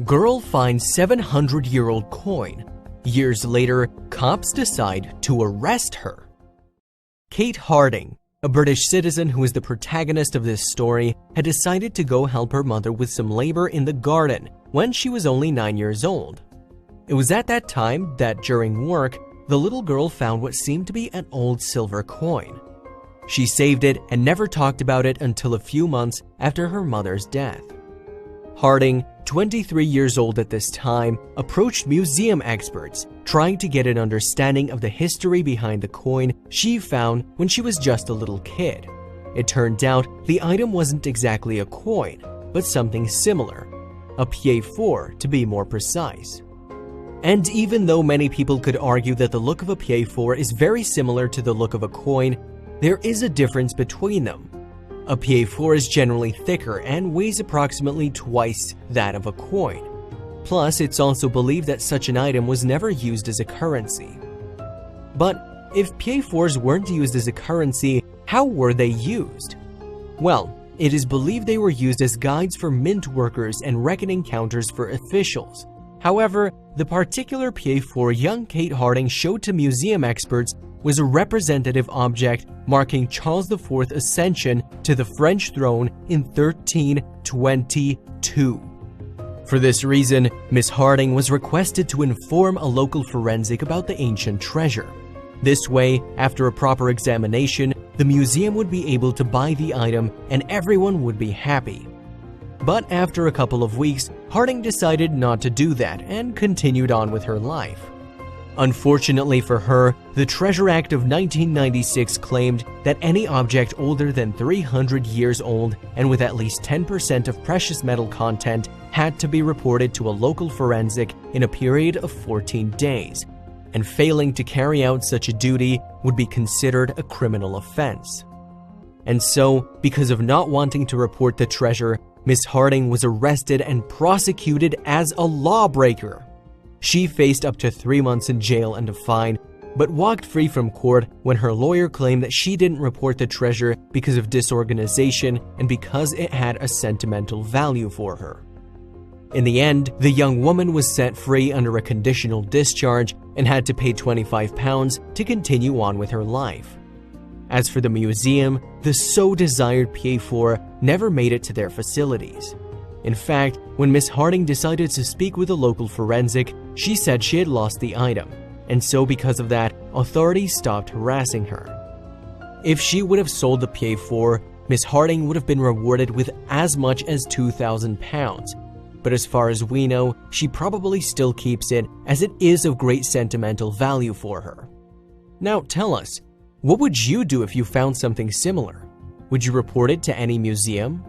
Girl finds 700-year-old coin. Years later, cops decide to arrest her. Kate Harding, a British citizen who is the protagonist of this story, had decided to go help her mother with some labor in the garden when she was only 9 years old. It was at that time that during work, the little girl found what seemed to be an old silver coin. She saved it and never talked about it until a few months after her mother's death. Harding, 23 years old at this time, approached museum experts, trying to get an understanding of the history behind the coin she found when she was just a little kid. It turned out the item wasn't exactly a coin, but something similar, a piedfort to be more precise. And even though many people could argue that the look of a piedfort is very similar to the look of a coin, there is a difference between them. A piedfort is generally thicker and weighs approximately twice that of a coin. Plus, it's also believed that such an item was never used as a currency. But if piedforts weren't used as a currency, how were they used? Well, it is believed they were used as guides for mint workers and reckoning counters for officials. However, the particular piedfort young Kate Harding showed to museum experts was a representative object marking Charles IV's ascension to the French throne in 1322. For this reason, Miss Harding was requested to inform a local forensic about the ancient treasure. This way, after a proper examination, the museum would be able to buy the item and everyone would be happy. But after a couple of weeks, Harding decided not to do that and continued on with her life. Unfortunately for her, the Treasure Act of 1996 claimed that any object older than 300 years old and with at least 10% of precious metal content had to be reported to a local forensic in a period of 14 days, and failing to carry out such a duty would be considered a criminal offense. And so, because of not wanting to report the treasure, Miss Harding was arrested and prosecuted as a lawbreaker. She faced up to 3 months in jail and a fine, but walked free from court when her lawyer claimed that she didn't report the treasure because of disorganization and because it had a sentimental value for her. In the end, the young woman was set free under a conditional discharge and had to pay £25 to continue on with her life. As for the museum, the so-desired piedfort never made it to their facilities. In fact, when Miss Harding decided to speak with a local forensic, she said she had lost the item, and so because of that, authorities stopped harassing her. If she would have sold the piedfort, Miss Harding would have been rewarded with as much as £2,000. But as far as we know, she probably still keeps it as it is of great sentimental value for her. Now tell us, what would you do if you found something similar? Would you report it to any museum?